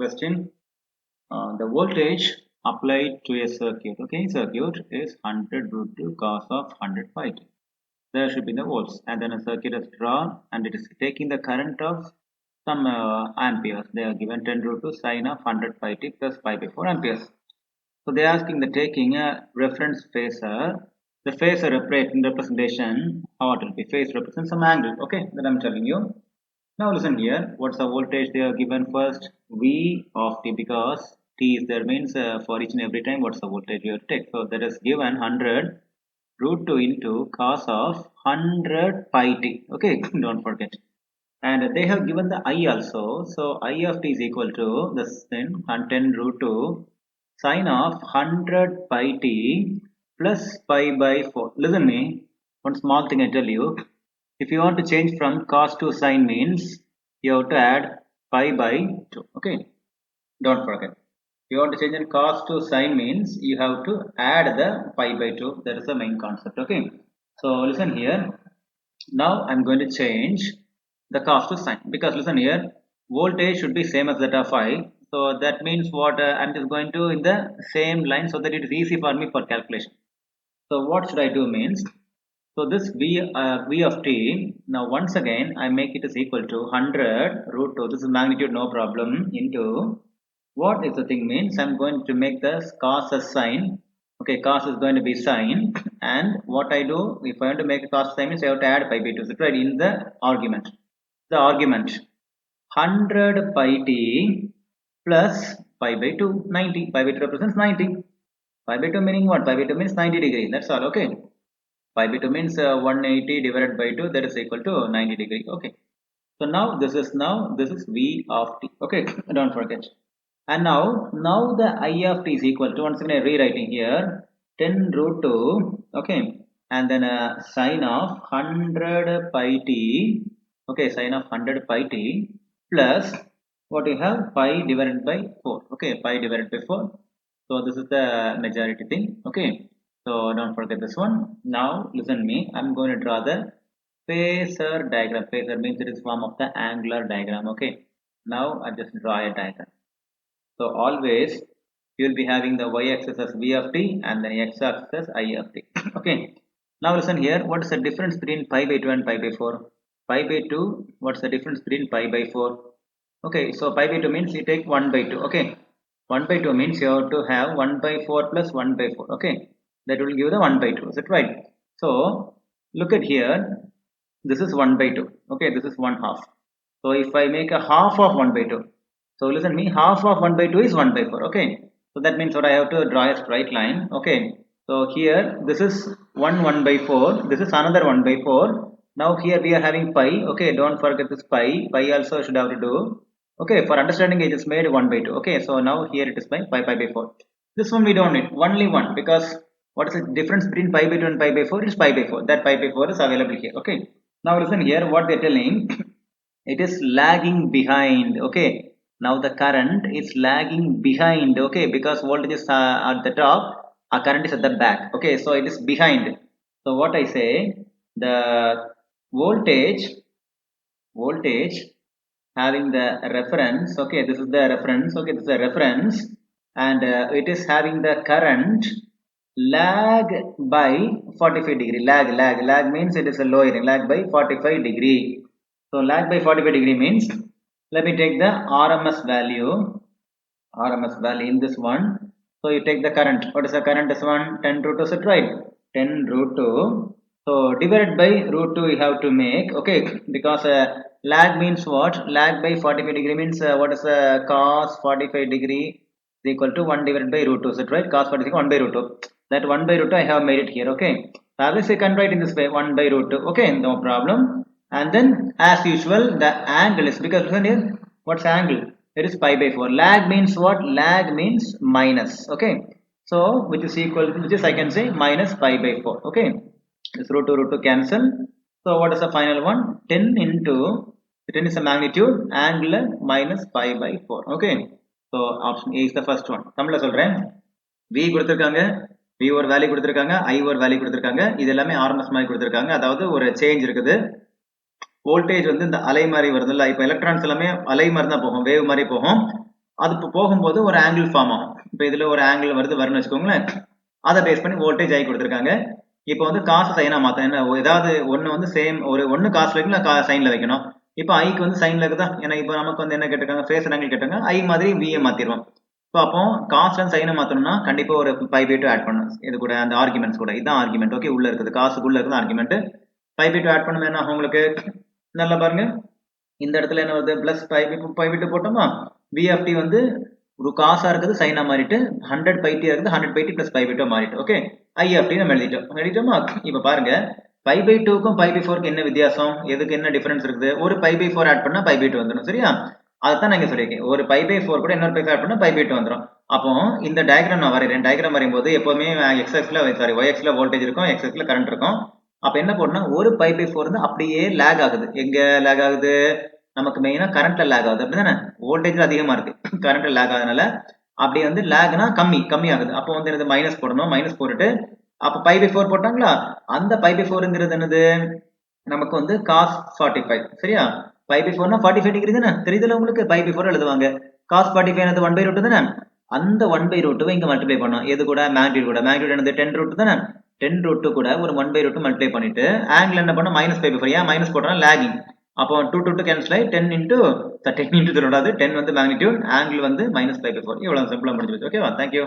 question. The voltage applied to a circuit, okay, circuit is 100 root 2 cos of 100 pi t. There should be the volts, and then a circuit is drawn and it is taking the current of some amperes. They are given 10 root 2 sine of 100 pi t plus pi by 4 amperes. So they are asking the taking a reference phasor. The phasor representation, how it will be, phase represents some angle, okay, that I'm telling you. Now listen here, what's the voltage they are given first? V of t, because t is there, means for each and every time what's the voltage you have to take. So that is given 100 root 2 into cos of 100 pi t, okay, don't forget. And they have given the I also, so I of t is equal to this thing 10 root 2 sine of 100 pi t plus pi by 4. Listen me, one small thing I tell you. If you want to change from cos to sine means you have to add pi by 2. Okay, don't forget. If you want to change in cos to sine means you have to add the pi by 2. That is the main concept. Okay, so listen here. Now I'm going to change the cos to sine, because listen here, voltage should be same as that of I. So that means what, I'm just going to in the same line so that it is easy for me for calculation. So what should I do means, so this v of t, now once again I make it is equal to 100 root 2, this is magnitude no problem, into what is the thing means, I'm going to make this cos as sine. Okay, cos is going to be sine, and what I do, if I want to make a cos sine means I have to add pi by 2, right, in the argument. The argument 100 pi t plus pi by 2, 90, pi by 2 represents 90. Pi by 2 meaning what? Pi by 2 means 90 degree, that's all, okay. Pi by 2 means 180 divided by 2, that is equal to 90 degree, okay. So now this is v of t, okay, don't forget. And now the I of t is equal to, once again I rewriting here, 10 root 2, okay, and then sine of 100 pi t, okay, sine of 100 pi t plus what you have, pi divided by 4, okay, pi divided by 4. So this is the majority thing, okay. So don't forget this one. Now listen me, I'm going to draw the phasor diagram. Phasor means it is form of the angular diagram, okay. Now I just draw a diagram. So always you will be having the y-axis as v of t and then x-axis as I of t. Okay. Now listen here. What is the difference between pi by 2 and pi by 4? Pi by 2. What's the difference between pi by 4? Okay. So pi by 2 means you take 1 by 2. Okay. 1 by 2 means you have to have 1 by 4 plus 1 by 4. Okay. That will give the 1 by 2. Is it right? So look at here. This is 1 by 2. Okay. This is 1 half. So if I make a half of 1 by 2. So listen me, half of 1 by 2 is 1 by 4, okay. So that means what, I have to draw a straight line, okay. So here this is 1 by 4, this is another 1 by 4. Now here we are having pi, okay, don't forget this pi also should have to do, okay, for understanding it is made 1 by 2, okay. So now here it is pi by 4. This one we don't need, only one, because what is the difference between pi by 2 and pi by 4 is pi by 4, that pi by 4 is available here, okay. Now listen here, what they are telling, it is lagging behind, okay. Now the current is lagging behind, okay, because voltage is at the top, our current is at the back, okay, so it is behind. So what I say, the voltage having the reference, okay, this is the reference, okay, this is the reference, and it is having the current lag by 45 degree, lag means it is a lowering, lag by 45 degree. So lag by 45 degree means, let me take the RMS value in this one. So you take the current. What is the current? This one 10 root 2, is it right? 10 root 2. So divided by root 2 you have to make, okay, because lag means what? Lag by 45 degree means what is cos 45 degree is equal to 1 divided by root 2, is it right? Cos 45 1 by root 2. That 1 by root 2 I have made it here, okay. So at least I can write in this way, 1 by root 2, okay, no problem. And then as usual the angle is, because listen here, what's angle? It is pi by 4. Lag means what? Lag means minus, okay. So which is equal to, which is I can say minus pi by 4, okay. This root 2 cancel. So what is the final one? 10 into 10 is the magnitude, angular minus pi by 4, okay. So option A is the first one. தமிழ்ல சொல்றேன், V கொடுத்திருக்காங்க, V ஒரு value கொடுத்திருக்காங்க, I ஒரு value கொடுத்திருக்காங்க, இது எல்லாமே RMS மாதிரி கொடுத்திருக்காங்க. அதாவது ஒரு சேஞ்ச் இருக்குது. வோல்டேஜ் வந்து இந்த அலை மாதிரி வருதுல்ல, இப்போ எலக்ட்ரான்ஸ் எல்லாமே அலை மாதிரி தான் போகும், வேவ் மாதிரி போகும். அது இப்போ போகும்போது ஒரு ஆங்கிள் ஃபார்ம் ஆகும். இப்போ இதுல ஒரு ஆங்கிள் வருதுன்னு வச்சுக்கோங்களேன். அதை பேஸ் பண்ணி வோல்டேஜ் ஆகி கொடுத்துருக்காங்க. இப்போ வந்து காசு சைனா மாத்தணும். என்ன ஏதாவது ஒன்று வந்து சேம் ஒரு ஒன்று காசுல வைக்கணும், சைன்ல வைக்கணும். இப்போ ஐக்கு வந்து சைன்ல இருக்குதா? ஏன்னா இப்போ நமக்கு வந்து என்ன கேட்டிருக்காங்க, ஃபேஸ் ஆங்கிள் கேட்டாங்க. ஐ மாதிரி விஏ மாத்திடுவோம். ஸோ அப்போ காஸ்ட் அண்ட் சைனை மாத்தணும்னா கண்டிப்பா ஒரு 5/2 ஆட் பண்ணணும். இது கூட அந்த ஆர்குமெண்ட்ஸ் கூட இதுதான் ஆர்குமெண்ட். ஓகே, உள்ள இருக்குது காசுக்குள்ள இருக்குது ஆர்குமெண்ட். 5/2 ஆட் பண்ணும் என்ன உங்களுக்கு நல்லா பாருங்க. இந்த இடத்துல என்ன வருது, பிளஸ் 5/2 போட்டோமா. விஎஃப்டி வந்து ஒரு காசா இருக்குது சைனா மாறிட்டு 100/t இருக்குது, 100/t பிளஸ் 5/2 மாறிட்டு. ஓகே, ஐஎஃப்டி நம்ம எழுதிட்டோமா. இப்ப பாருங்க 5/2க்கும் 5/4க்கும் என்ன வித்தியாசம், எதுக்கு என்ன டிஃபரன்ஸ் இருக்குது? ஒரு 5/4 ஆட் பண்ணா 5/2 வந்துடும். சரியா? அதுதான் நான் இங்க சொல்லியிருக்கேன். ஒரு 5/4 கூட இன்னொரு 5 ஆட் பண்ணா 5/2 வந்துடும். அப்போ இந்த டயக்ராம் நான் வரைகிறேன். டயக்ராம் வரையும் போது எப்பவுமே எக்ஸ் ஆக்ஸ்ல சாரி ஒய் ஆக்ஸ்ல வோல்டேஜ் இருக்கும், எக்ஸ் ஆக்ஸ்ல கரண்ட் இருக்கும். அப்ப என்ன போடணும், ஒரு 5/4 வந்து அப்படியே லேக் ஆகுது. எங்க லேக் ஆகுது? நமக்கு மெயினா கரண்ட்ல லேக் ஆகுது. அப்படிதானே? வோல்டேஜ் அதிகமா இருக்கு, கரண்ட்ல லேக் ஆகுதுனால அப்படி வந்து லேக்னா கம்மி ஆகுது. அப்போ வந்து என்னது, மைனஸ் போடணும். மைனஸ் போட்டுட்டு அப்ப 5/4 போட்டாங்களா, அந்த 5/4ங்கிறது என்னது, நமக்கு வந்து cos 45. சரியா? 5/4னா 45 டிகிரி தானே, தெரியுதுல உங்களுக்கு? 5/4 எழுதுவாங்க. cos 45 என்னது 1/√2 தானே. அந்த 1/√2 இங்க மல்டிப்ளை பண்ணோம். எது கூட? மேக்னிடியூட் கூட. மேக்னிடியூட் என்னது 10√2 தானே. 10√2 கூட ஒரு 1/√2 மல்டிப்ளை பண்ணிட்டு ஆங்கிள் என்ன பண்ணோம், -5/4. ஏன் மைனஸ் போட்டோம்னா லாகிங். அப்போ 2 to கேன்சல் ஆகி 10 into 10 சொல்லக்கூடாது. 10 வந்து மேக்னிடியூட், ஆங்கிள் வந்து -5/4. இவ்வளவு சிம்பிளா முடிஞ்சு. ஓகேவா? தேங்க்யூ.